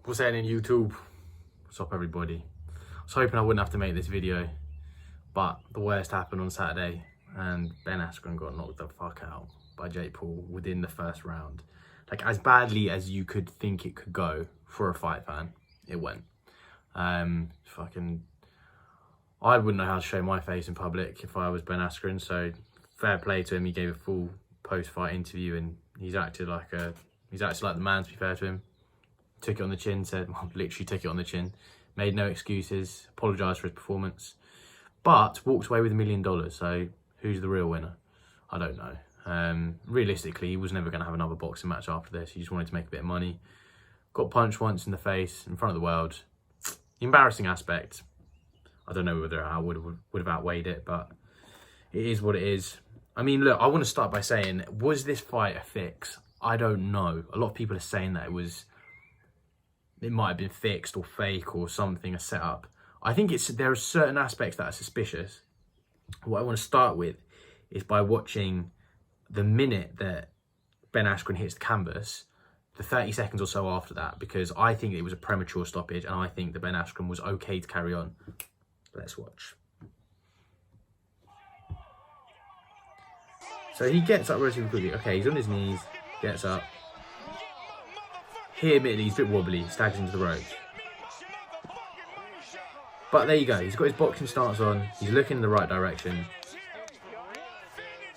What's happening, YouTube? What's up, everybody? I was hoping I wouldn't have to make this video, but the worst happened on Saturday and Ben Askren got knocked the fuck out by Jake Paul within the first round. Like, as badly as you could think it could go for a fight fan, it went. I wouldn't know how to show my face in public if I was Ben Askren, so fair play to him. He gave a full post-fight interview and he's acted like the man, to be fair to him. Took it on the chin, literally took it on the chin, made no excuses, apologised for his performance, but walked away with $1 million. So who's the real winner? I don't know. Realistically, he was never going to have another boxing match after this. He just wanted to make a bit of money. Got punched once in the face in front of the world. The embarrassing aspect, I don't know whether I would have outweighed it, but it is what it is. I mean, look, I want to start by saying, was this fight a fix? I don't know. A lot of people are saying that it might have been fixed or fake or something, a setup. I think there are certain aspects that are suspicious. What I want to start with is by watching the minute that Ben Askren hits the canvas, the 30 seconds or so after that, because I think it was a premature stoppage and I think that Ben Askren was okay to carry on. Let's watch. So he gets up relatively quickly. Okay, he's on his knees, gets up. Here, admittedly, he's a bit wobbly, staggers into the ropes. But there you go, he's got his boxing stance on, he's looking in the right direction.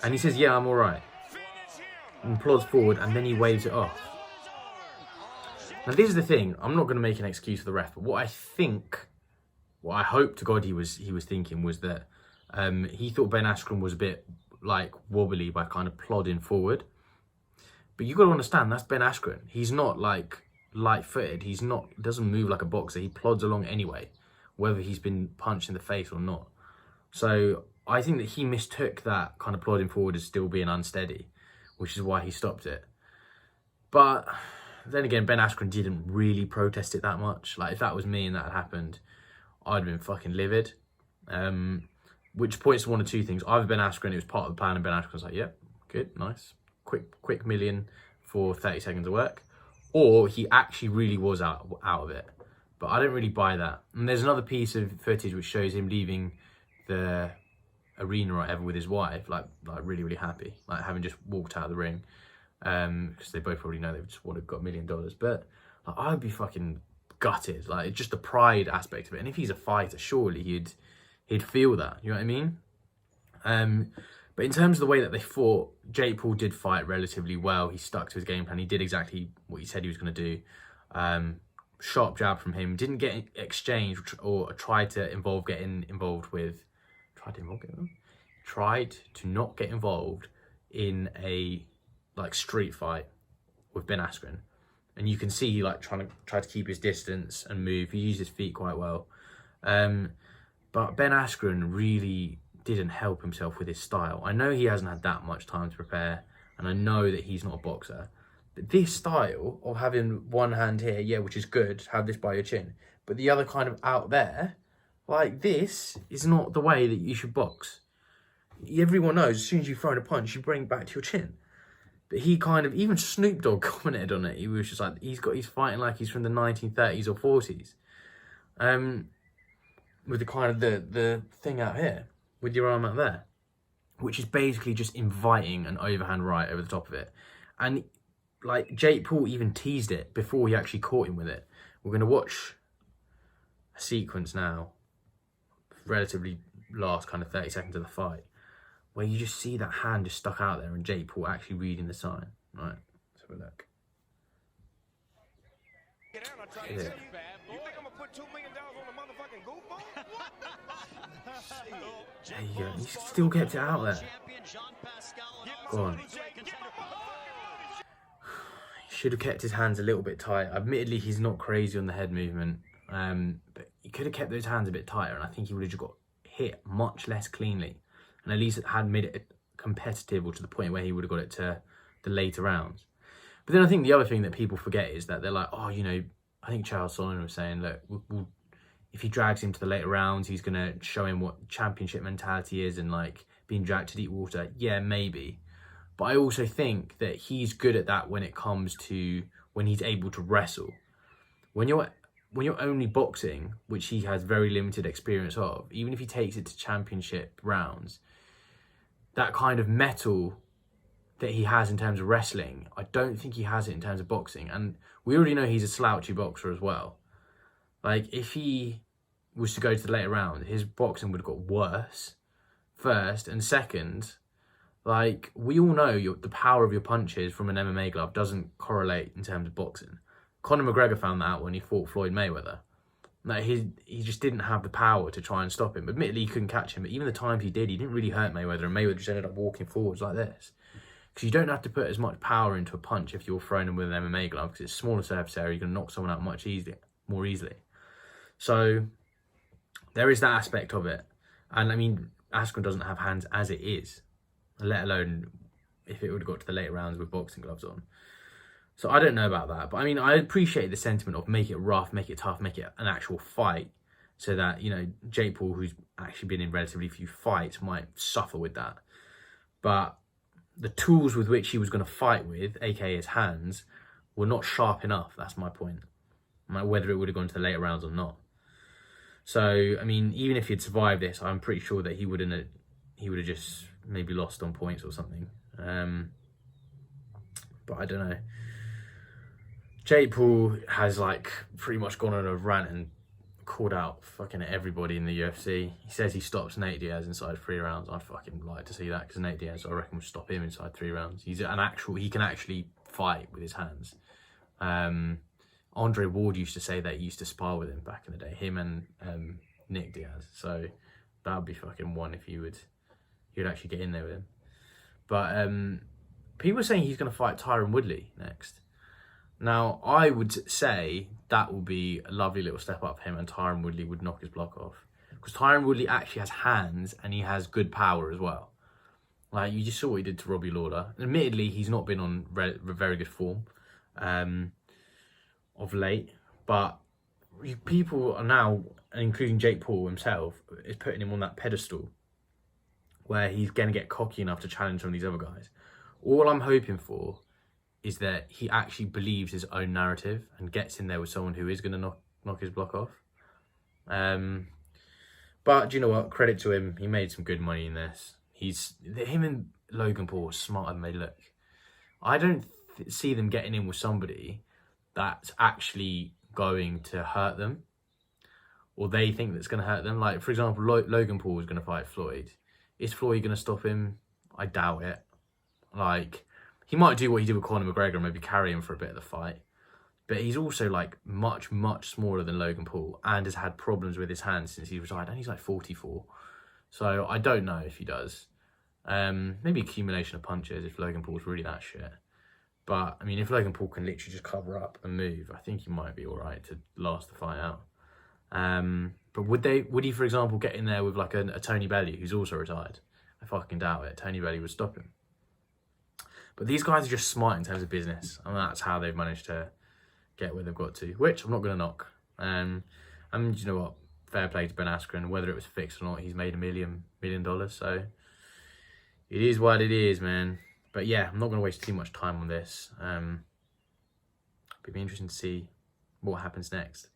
And he says, yeah, I'm all right. And plods forward, and then he waves it off. Now, this is the thing, I'm not going to make an excuse for the ref, but what I hope to God he was thinking was that he thought Ben Askren was a bit, like, wobbly by kind of plodding forward. But you've got to understand, that's Ben Askren. He's not, like, light-footed. Doesn't move like a boxer. He plods along anyway, whether he's been punched in the face or not. So I think that he mistook that kind of plodding forward as still being unsteady, which is why he stopped it. But then again, Ben Askren didn't really protest it that much. Like, if that was me and that had happened, I'd have been fucking livid. Which points to one of two things. Either Ben Askren, it was part of the plan, and Ben Askren was like, yep, good, nice. Quick million for 30 seconds of work, or he actually really was out of it. But I don't really buy that. And there's another piece of footage which shows him leaving the arena or whatever with his wife, like really happy, like having just walked out of the ring, because they both probably know they just would have got $1 million. But like, I'd be fucking gutted. Like, it's just the pride aspect of it. And if he's a fighter, surely he'd feel that. You know what I mean? But in terms of the way that they fought, Jake Paul did fight relatively well. He stuck to his game plan. He did exactly what he said he was going to do. Sharp jab from him. Didn't get exchanged or tried to getting involved with. Tried to not get involved in a street fight with Ben Askren. And you can see he tried to keep his distance and move. He used his feet quite well. But Ben Askren really didn't help himself with his style. I know he hasn't had that much time to prepare, and I know that he's not a boxer. But this style of having one hand here, yeah, which is good, have this by your chin, but the other kind of out there, like this, is not the way that you should box. Everyone knows as soon as you throw in a punch, you bring it back to your chin. But he kind of, even Snoop Dogg commented on it. He was just like, he's fighting like he's from the 1930s or 40s. With the kind of the thing out here, with your arm out there, which is basically just inviting an overhand right over the top of it. And like, Jake Paul even teased it before he actually caught him with it. We're going to watch a sequence now, relatively last kind of 30 seconds of the fight, where you just see that hand just stuck out there and Jake Paul actually reading the sign. Right, let's have a look. Look at it. There you go. He still kept it out there. Go on. He should have kept his hands a little bit tight. Admittedly, he's not crazy on the head movement, but he could have kept those hands a bit tighter, and I think he would have just got hit much less cleanly, and at least it had made it competitive, or to the point where he would have got it to the later rounds. But then I think the other thing that people forget is that they're like, oh, you know, I think Charles Solomon was saying, look, if he drags him to the later rounds, he's going to show him what championship mentality is and like being dragged to deep water. Yeah, maybe. But I also think that he's good at that when it comes to when he's able to wrestle. when you're only boxing, which he has very limited experience of, even if he takes it to championship rounds, that kind of mettle that he has in terms of wrestling, I don't think he has it in terms of boxing. And we already know he's a slouchy boxer as well. Like, if he was to go to the later round, his boxing would have got worse, first. And second, like, we all know the power of your punches from an MMA glove doesn't correlate in terms of boxing. Conor McGregor found that out when he fought Floyd Mayweather. Like, he just didn't have the power to try and stop him. Admittedly, he couldn't catch him, but even the times he didn't really hurt Mayweather, and Mayweather just ended up walking forwards like this. Because you don't have to put as much power into a punch if you're throwing him with an MMA glove, because it's a smaller surface area, you can knock someone out more easily. So there is that aspect of it. And I mean, Askren doesn't have hands as it is, let alone if it would have got to the later rounds with boxing gloves on. So I don't know about that. But I mean, I appreciate the sentiment of make it rough, make it tough, make it an actual fight. So that, you know, Jake Paul, who's actually been in relatively few fights, might suffer with that. But the tools with which he was going to fight with, aka his hands, were not sharp enough. That's my point. Like, whether it would have gone to the later rounds or not. So, I mean, even if he'd survived this, I'm pretty sure that he would have just maybe lost on points or something. But I don't know. Jake Paul has, like, pretty much gone on a rant and called out fucking everybody in the UFC. He says he stops Nate Diaz inside 3 rounds. I'd fucking like to see that, because Nate Diaz, I reckon, would stop him inside 3 rounds. He can actually fight with his hands. Andre Ward used to say that he used to spar with him back in the day, him and Nick Diaz. So that would be fucking one if he would actually get in there with him. But people are saying he's going to fight Tyron Woodley next. Now, I would say that will be a lovely little step up for him, and Tyron Woodley would knock his block off. Because Tyron Woodley actually has hands, and he has good power as well. Like, you just saw what he did to Robbie Lawler. Admittedly, he's not been on very good form of late. But people are now, including Jake Paul himself, is putting him on that pedestal where he's going to get cocky enough to challenge some of these other guys. All I'm hoping for is that he actually believes his own narrative and gets in there with someone who is going to knock his block off. But do you know what? Credit to him. He made some good money in this. Him and Logan Paul are smarter than they look. I don't see them getting in with somebody that's actually going to hurt them, or they think that's going to hurt them. Like, for example, Logan Paul is going to fight Floyd. Is Floyd going to stop him? I doubt it. Like, he might do what he did with Conor McGregor and maybe carry him for a bit of the fight. But he's also, like, much, much smaller than Logan Paul and has had problems with his hands since he retired. And he's, like, 44. So I don't know if he does. Maybe accumulation of punches if Logan Paul's really that shit. But, I mean, if Logan Paul can literally just cover up and move, I think he might be all right to last the fight out. But would he, for example, get in there with, like, a Tony Bellew, who's also retired? I fucking doubt it. Tony Bellew would stop him. But these guys are just smart in terms of business, and that's how they've managed to get where they've got to, which I'm not going to knock. And you know what? Fair play to Ben Askren. Whether it was fixed or not, he's made $1 million. So it is what it is, man. But yeah, I'm not going to waste too much time on this. It'll be interesting to see what happens next.